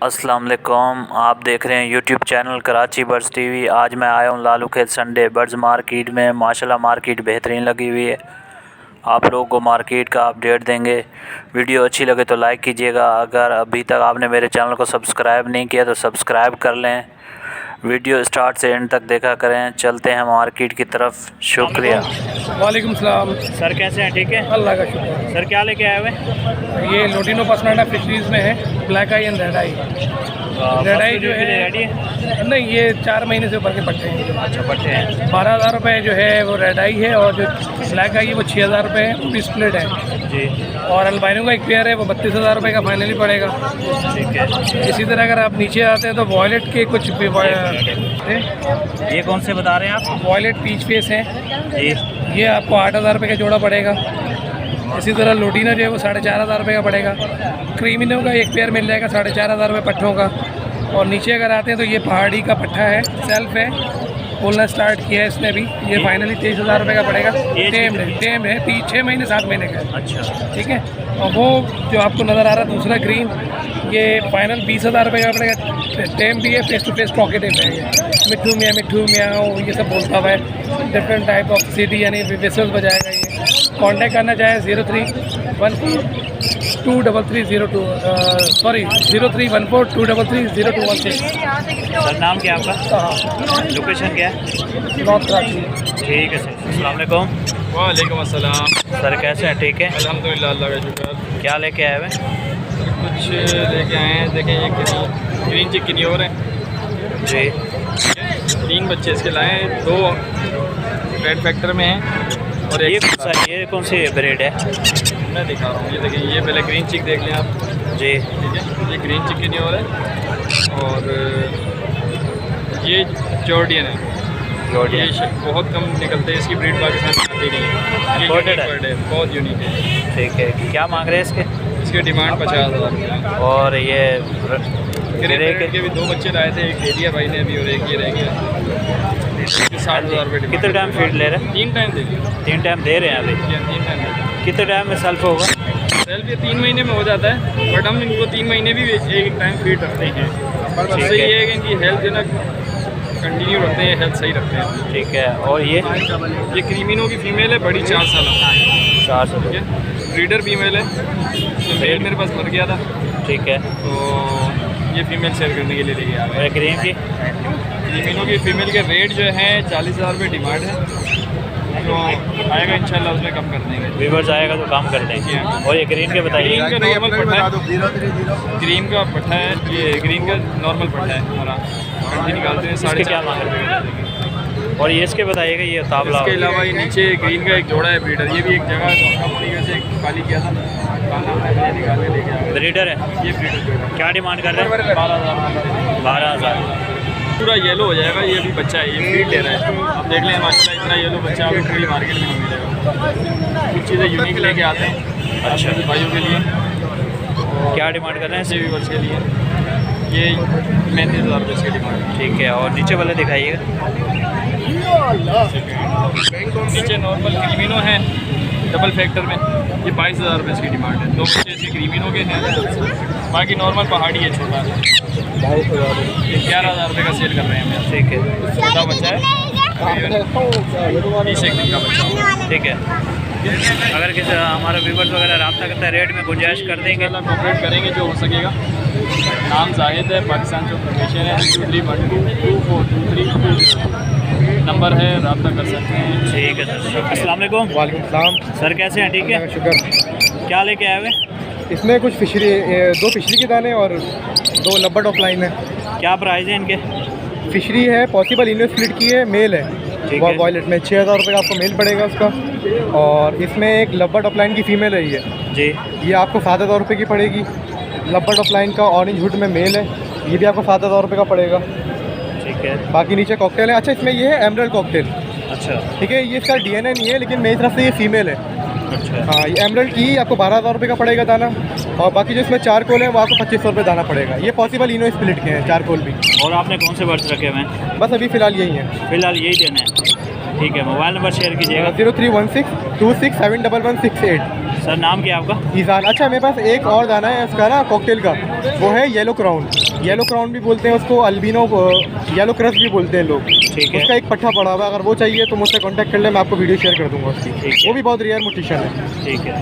अस्सलाम वालेकुम। आप देख रहे हैं YouTube channel Karachi birds TV. आज मैं आया हूँ लालू खेत संडे बर्ड्स मार्केट में। माशाल्लाह मार्केट बेहतरीन लगी हुई है। आप लोगों को मार्केट का अपडेट देंगे। वीडियो अच्छी लगे तो लाइक कीजिएगा। अगर अभी तक आपने मेरे चैनल को सब्सक्राइब नहीं किया तो सब्सक्राइब कर लें। वीडियो स्टार्ट से एंड तक देखा करें। चलते हैं मार्केट की तरफ। शुक्रिया। वालेकुम सलाम। सर कैसे हैं? ठीक है, अल्लाह का शुक्र। सर क्या लेके आए हुए? ये लोटिनो पसनाडा फिशरीज़ में है, black eye and red eye. Red eye जो है रेडी है? नहीं, ये 4 महीने से ऊपर के पट्टे हैं। अच्छा पट्टे हैं। 12,000 रुपये जो है वो रेड आई है, और जो ब्लैक आई है वो 6,000 रुपये है, वो भी स्प्लिट है जी। और अल्बाइनो का एक पेयर है, वो 32,000 रुपये का फाइनली पड़ेगा। ठीक है। इसी तरह अगर आप नीचे आते हैं तो वॉयलेट के कुछ ये कौन से बता रहे हैं आप? वॉयलेट पीच फेस हैं जी। ये आपको 8,000 रुपये का जोड़ा पड़ेगा। इसी तरह लोटिनो जो है वो 4,500 रुपये का पड़ेगा। क्रीमिनो का एक पेयर मिल जाएगा 4,500 रुपये पट्ठों का। और नीचे अगर आते हैं तो ये पहाड़ी का पट्ठा है, सेल्फ है, बोलना स्टार्ट किया है इसने भी। ये फाइनली 23,000 रुपये का पड़ेगा। टेम है 6 महीने 7 महीने का। अच्छा ठीक है। और वो जो आपको नज़र आ रहा है दूसरा ग्रीन, ये फाइनल 20,000 रुपये का पड़ेगा। टेम भी है, फेस टू फेस पॉकेट है। मिट्ठू मियाँ ये सब बोलता हुआ है। डिफरेंट टाइप ऑफ सिटी यानी विसल्स बजाएगा ये। कांटेक्ट करना चाहे 03142330 0314230216। सर नाम क्या है आपका? लोकेशन क्या है? नॉर्थ कराची। ठीक है सर। अस्सलाम वालेकुम। वालेकुम अस्सलाम। सर कैसे हैं? ठीक है, अल्हम्दुलिल्लाह, अल्लाह का शुक्र। क्या लेके आए हुए? कुछ लेके आए हैं, देखें ये ग्रीन चिकनी और है जी। 3 बच्चे इसके लाए हैं, 2 रेड फैक्टर में हैं और ये एक ये कौन सी ब्रीड है? मैं दिखा रहा हूँ। ये देखें, ये पहले ग्रीन चिक देख लें आप। जी। ठीक है, ये ग्रीन चिकनी और है और ये जॉर्डियन है। जॉर्डियन ये बहुत कम निकलते हैं, इसकी ब्रीड पाकिस्तान में आती नहीं है। ये Imported यूनिक बर्ड है, बहुत यूनिक है। ठीक है। क्या मांग रहे हैं इसके? इसकी डिमांड 50,000 रुपये। और ये ग्रे के भी 2 बच्चे लाए थे, एक दे दिया भाई ने अभी और एक ये रह गया। 60,000 रुपये। कितने टाइम फीड ले रहे हैं? 3 टाइम दे दिया। 3 टाइम दे रहे हैं अभी? 3 टाइम दे दिया। कितने टाइम में सेल्फ होगा? सेल्फ ये 3 महीने में हो जाता है, बट हम इनको 3 महीने भी एक टाइम फीड रखते हैं। ठीक उससे है। ये है कि इनकी हेल्थ जो ना कंटिन्यू रखते हैं, हेल्थ सही रखते हैं। ठीक है। और ये क्रीमिनो की फीमेल है, बड़ी 4 साल। 400। ठीक है। ब्रीडर फीमेल है, तो मेल मेरे पास मर गया था, ठीक है। तो ये फीमेल सेल करने के लिए लेके आ गए। और ग्रीन की? क्रीमिनो की फीमेल के रेट जो है 40,000 रुपये डिमांड है, तो आएगा इंशाल्लाह उसमें कम कर देंगे। व्यूवर्स आएगा तो काम कर देंगे। और ये ग्रीन के बताइए? ग्रीन का नॉर्मल पट्टा है, ग्रीन का पट्टा है, ये ग्रीन का नॉर्मल पट्टा है हमारा। कंठी निकालते हैं, इसके क्या मांग रहे हैं? और ये इसके बताइएगा? ये ताबला। इसके अलावा ये नीचे ग्रीन का एक जोड़ा है ब्रीडर, ये भी एक जगह अपनी वजह से खाली किया था, निकाल के लेके आया। ब्रीडर है ये ब्रीडर जोड़ा क्या डिमांड कर रहे हैं? 12,000। 12,000। पूरा येलो हो जाएगा। ये भी बच्चा है, ये फीड ले रहा है। आप देख लें माशाल्लाह, इतना येलो बच्चा अभी पूरी मार्केट में नहीं मिलेगा। कुछ चीज़ें यूनिक लेके आते हैं अच्छा भाइयों के लिए। क्या डिमांड कर रहे हैं? ऐसे भी बच्चे के लिए ये 35,000 रुपये इसकी डिमांड। ठीक है। और नीचे वाले दिखाइएगा? नीचे नॉर्मल क्रीमिनो है डबल फैक्टर में, ये 22,000 रुपये इसकी डिमांड है। 2 बच्चे इसके क्रीमिनो के हैं, बाकी नॉर्मल पहाड़ी है छोटा, ये 11,000 रुपये का सेल कर रहे हैं हम। ठीक है। छोटा बच्चा है, 20 दिन का बच्चा। ठीक है। अगर किसी हमारे व्यूवर्स वगैरह रब्ता करते हैं, रेट में गुंजाइश कर देंगे? कोऑपरेट करेंगे जो हो सकेगा। नाम जाहिद है, पाकिस्तान जो लोकेशन है 2312242320 नंबर है, रब्ता कर सकते हैं। ठीक है सर। अस्सलाम वालेकुम। वालेकुम सलाम। सर कैसे हैं? ठीक है, शुक्र। क्या लेके आए हुए? इसमें कुछ फिशरी 2 फिशरी के दाने और 2 लब्बर्ड ऑफलाइन है। क्या प्राइस है इनके? फिशरी है पॉसिबल इन्वेस्ट स्प्लिट की है, मेल है। ठीक है। वॉयलेट में 6,000 रुपये का आपको मेल पड़ेगा उसका। और इसमें एक लब्बर्ड ऑफलाइन की फ़ीमेल है ये जी। ये आपको 7,000 रुपये की पड़ेगी। लब्बर्ड ऑफलाइन का ऑरेंज हुड में मेल है, ये भी आपको 7,000 रुपये का पड़ेगा। ठीक है। बाकी नीचे कॉकटेल है। अच्छा, इसमें ये है एमरल्ड कॉकटेल। अच्छा। ठीक है, ये इसका डीएनए नहीं है, लेकिन मेरी तरफ से ये फीमेल है। अच्छा। हाँ, ये एमरल्ड की आपको 12,000 रुपये का पड़ेगा दाना। और बाकी जो इसमें चारकोल है वो आपको 2,500 रुपये दाना पड़ेगा। ये पॉसिबल इनो स्प्लिट के हैं चारकोल भी। और आपने कौन से बर्ड्स रखे हुए हैं? बस अभी फ़िलहाल यही है। फिलहाल यही देना है। ठीक है, मोबाइल नंबर शेयर कीजिएगा। 031626711168। सर नाम क्या है आपका? ईजान। अच्छा, मेरे पास एक और दाना है इसका ना कॉकटेल का, वो है येलो क्राउन। येलो क्राउन भी बोलते हैं उसको, अल्बिनो येलो क्रश भी बोलते हैं लोग। ठीक है, उसका एक पट्ठा पड़ा हुआ है, अगर वो चाहिए तो मुझसे कांटेक्ट कर ले, मैं आपको वीडियो शेयर कर दूंगा उसकी। ठीक है। वो भी बहुत रेयर म्यूटेशन है। ठीक है,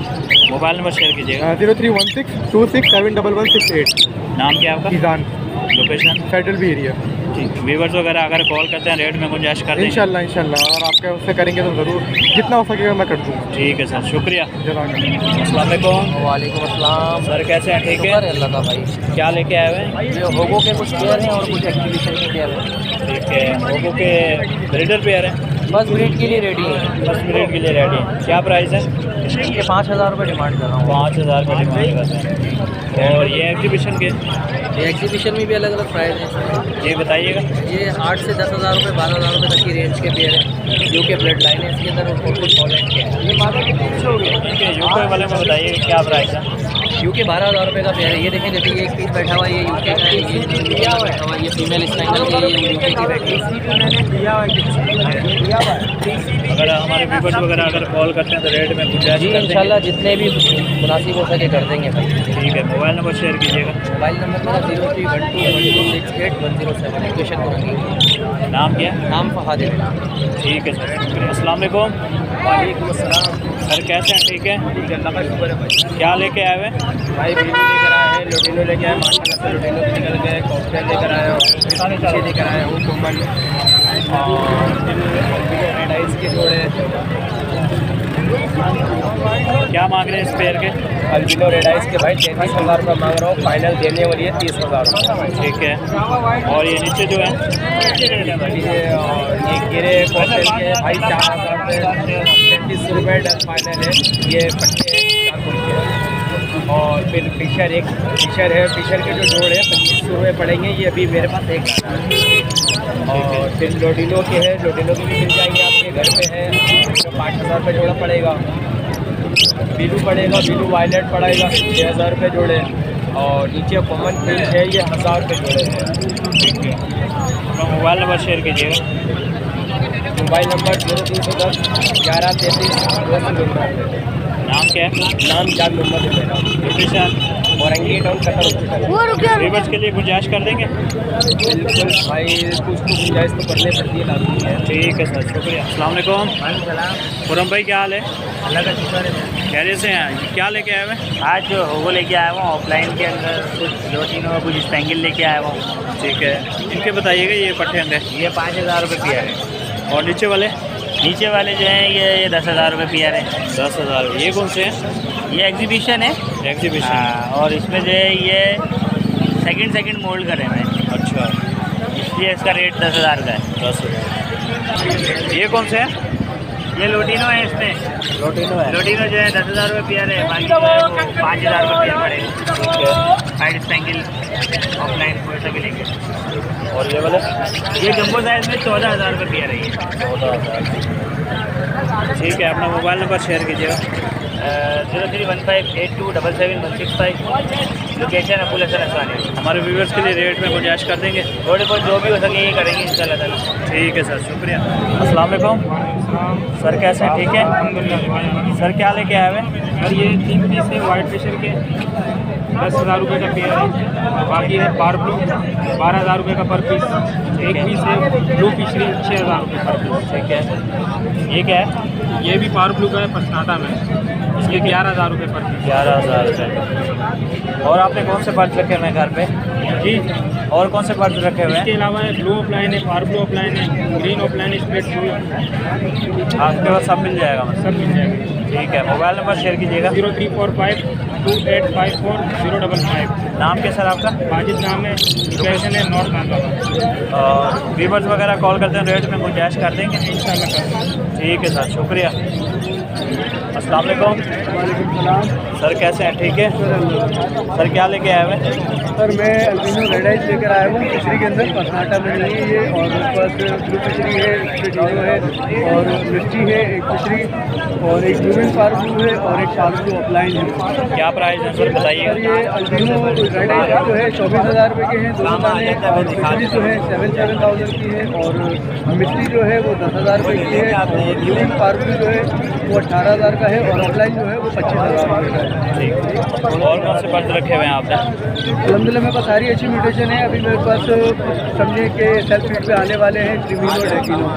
मोबाइल नंबर शेयर कीजिएगा। 031626711168। नाम क्या है आपका? ईजान। लोकेशन? फेडरल भी एरिया। ठीक, व्यूवर्स वगैरह अगर कॉल करते हैं रेट में गुंजाइश कर देंगे? इंशाल्लाह इंशाल्लाह, और आपके उससे करेंगे तो ज़रूर, जितना हो सकेगा मैं कर दूँगा। ठीक है सर, शुक्रिया। जज़ाकल्लाह। अस्सलाम वालेकुम। वालेकुम अस्सलाम। सर कैसे हैं? ठीक है, अल्लाह का भाई। क्या लेके आए हुए हैं? ये होगो के कुछ पेयर हैं और कुछ एक्टिविशन के पेयर हैं। ठीक है, लोगों के ब्रीडर पेयर हैं, बस ब्रीड के लिए रेडी है। बस ब्रीड के लिए रेडी है। क्या प्राइस है? ये 5,000 रुपये डिमांड कर रहा हूँ। 5,000 का डिमांड करते हैं। और ये एग्जीबिशन के? ये एग्जीबिशन में भी अलग अलग प्राइस हैं। ये बताइएगा। ये 8 से 10,000 रुपये 12,000 रुपये तक की रेंज के पेयर हैं। यूके ब्लड लाइन है इसके अंदर और कुछ हॉलैंड के हैं। ठीक है, यूके वाले में बताइए क्या प्राइस है? यूके 12,000 रुपये का पेयर है। ये देखें, जैसे ये एक पीस बैठा हुआ है, ये यूके का है, ये बैठा हुआ है, ये फीमेल स्पेनियल की है, ये यूके की बैठी है। अगर हमारे व्यूवर्स वगैरह अगर कॉल करते हैं तो रेट में गुंजाइश जी कर देंगे? इंशाल्लाह जितने भी मुनासिब हो सके कर देंगे भाई। ठीक है, मोबाइल नंबर शेयर कीजिएगा। मोबाइल नंबर मेरा 03121268 लोकेशन को रखिए। नाम क्या है? नाम फहाद है मेरा। ठीक है सर, शुक्रिया। अस्सलाम वालेकुम। वालेकुम अस्सलाम। सर कैसे हैं? ठीक है, अल्लाह का शुक्र है भाई। क्या लेके आए हुए हैं? भाई वीडियो लेकर आए हैं, लोटिनो लेके आए, माशाल्लाह से लोटिनो भी निकल गए, कॉकटेल लेकर आए और पीछे लेकर आए वो कोमल और रेड आइस के जोड़े, क्या मांग रहे हैं इस पेयर के? अल्बिनो रेड आइस के भाई 33,000 रुपये मांग रहा हूँ, फाइनल देने वाली है 30,000 रुपये। ठीक है, और ये नीचे जो है ये गिरे कॉकटेल के भाई 4,000 रुपये, 33 रुपये फाइनल है। ये पट्टे हैं 4 के, और फिर फिशर है, फिशर के जो जोड़ है 25 रुपये पड़ेंगे। ये अभी मेरे पास एक है। और फिर लोडिनो के हैं, लोडिनो के भी मिल जाएंगे आपके घर पे है, तो 5,000 रुपये जोड़ा पड़ेगा। बिलू पड़ेगा, बिलू वायलेट पड़ेगा 6,000 रुपये जोड़े, और नीचे कॉमन प्रिंट है ये 1,000 रुपये जोड़े हैं। ठीक है, तो मोबाइल नंबर शेयर कीजिएगा। Mobile number 0310 1133 299। नाम क्या है? नाम जान मोहम्मद है मेरा। Location? Orangi town Qatar hospital. Viewers के लिए गुंजाइश कर देंगे? बिल्कुल भाई, कुछ तो गुंजाइश तो करनी पड़ती है, लाजमी है। ठीक है सर, शुक्रिया। अस्सलाम वालेकुम। खुरम भाई क्या हाल है? अल्लाह का शुक्र है। खैरियत से हैं? क्या लेके आए हुए हैं? आज होगो लेके आया हुआ ऑफलाइन के अंदर, कुछ लोटिनो कुछ स्पेंगल लेके आया हुआ। ठीक है, इनके बताइएगा ये पट्टे अंडे। ये 5,000 रुपये पेयर है। और नीचे वाले? नीचे वाले जो हैं ये 10,000 रुपये पेयर है। 10,000। ये कौन से हैं? ये एग्जीबिशन है। एग्जीबिशन? हाँ, और इसमें जो है ये सेकंड मोल्ड करे हैं, अच्छा, इसलिए इसका रेट 10,000 का है। 10,000। ये कौन से हैं? ये लोटिनो है, इसमें लोटिनो है। लोटिनो जो है 10,000 रुपये पेयर है, बाकी जो है वो 5,000 रुपये पेयर पड़ेगा। ठीक है, साइड स्पेंगल ऑफलाइन कोई सा भी लेंगे। और ये वाले? ये जम्बो साइज में 14,000 रुपये पेयर है। 14,000। ठीक है, अपना मोबाइल नंबर शेयर कीजिएगा। 0315827716 लोकेशन अबुल हसन हसानी। हमारे व्यूवर्स के लिए रेट में गुंजाइश कर देंगे? थोड़े बहुत जो भी हो सके ये करेंगे इंशाल्लाह ताला। ठीक है सर, शुक्रिया। अस्सलाम वालेकुम। सर कैसे हैं? ठीक है, सर क्या लेके आए हुए हैं? और ये 3 पीस है वाइट फिशर के, 10,000 रुपये का पेयर है। बाकी है पार ब्लू 12,000 रुपये का पर पीस। एक पीस है ब्लू फिशरी 6,000 रुपये पर पीस। ठीक है, ये क्या है? ये भी पार ब्लू का है, पसनाटा में, इसके 11,000 रुपये पर पीस। 11,000 रुपये। और आपने कौन से बर्ड्स रखे हुए हैं घर पे? जी, और कौन से बर्ड्स रखे हुए इसके हैं? अलावा है ब्लू ऑफलाइन है, पार ब्लू ऑफलाइन है, ग्रीन ऑफलाइन है, स्प्लिट ब्लू, आपके पास सब मिल जाएगा मतलब? सब मिल जाएगा। ठीक है, मोबाइल नंबर शेयर कीजिएगा। 03452854 नाम क्या सर आपका? वाजिद नाम है, लोकेशन है नॉर्थ नांदाबाद। व्यूवर्स वगैरह कॉल करते हैं रेट में गुंजाइश कर देंगे? इंशाल्लाह कर देंगे। ठीक है सर, शुक्रिया। अस्सलाम वालेकुम। सर कैसे हैं, ठीक है? सर क्या लेके आए हुए? सर मैं अल्बिनो रेड आइज लेकर आया हूँ फिशरी के अंदर, पसनाटा में नहीं है ये, और मेरे पास ब्लू फिशरी है, स्पेटिनो है, और मिर्ची है एक फिशरी, और एक ब्लूमिंग पार्क है, और एक पार्क ब्लू अपलाइन है। क्या प्राइस है सर, बताइए। सर ये अल्बिनो रेड आइज जो है 24,000 रुपये के हैं दोनों दाने, और फिशरी जो है 7,000 की है, और मिर्ची जो है वो 10,000 रुपये की है, और ब्लूमिंग पार्क जो है वो 18,000 का है, और अपलाइन जो है वो 25,000 रुपये का है। ठीक। और कौन से बर्ड रखे हुए हैं आपने? अलहमदिल्ला मेरे पास सारी अच्छी म्यूटेशन है। अभी मेरे पास समझे कि सेल्फ फीड पे आने वाले हैं क्रीमिनो डेकिनो,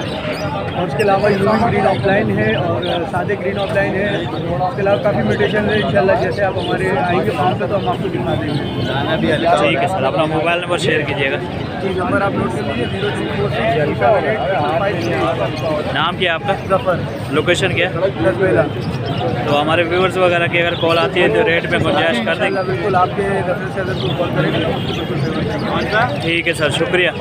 और उसके अलावा यूनिक ग्रीन ऑफलाइन है, और सादे ग्रीन ऑफलाइन है। उसके अलावा काफ़ी म्यूटेशन है। इंशाल्लाह जैसे आप हमारे आएंगे फार्म पे तो हम आपको दिखा देंगे। ठीक है सर, अपना मोबाइल नंबर शेयर कीजिएगा। नंबर आप नोट कर लीजिए 0346। नाम क्या है आपका? जफर लोकेशन क्या है? रसबेला। तो हमारे व्यूवर्स वगैरह की अगर कॉल आती है तो रेट में गुंजाइश कर देंगे? बिल्कुल आपके रेफरेंस से अगर कोई कॉल करेंगे तो बिल्कुल। ठीक है सर, शुक्रिया।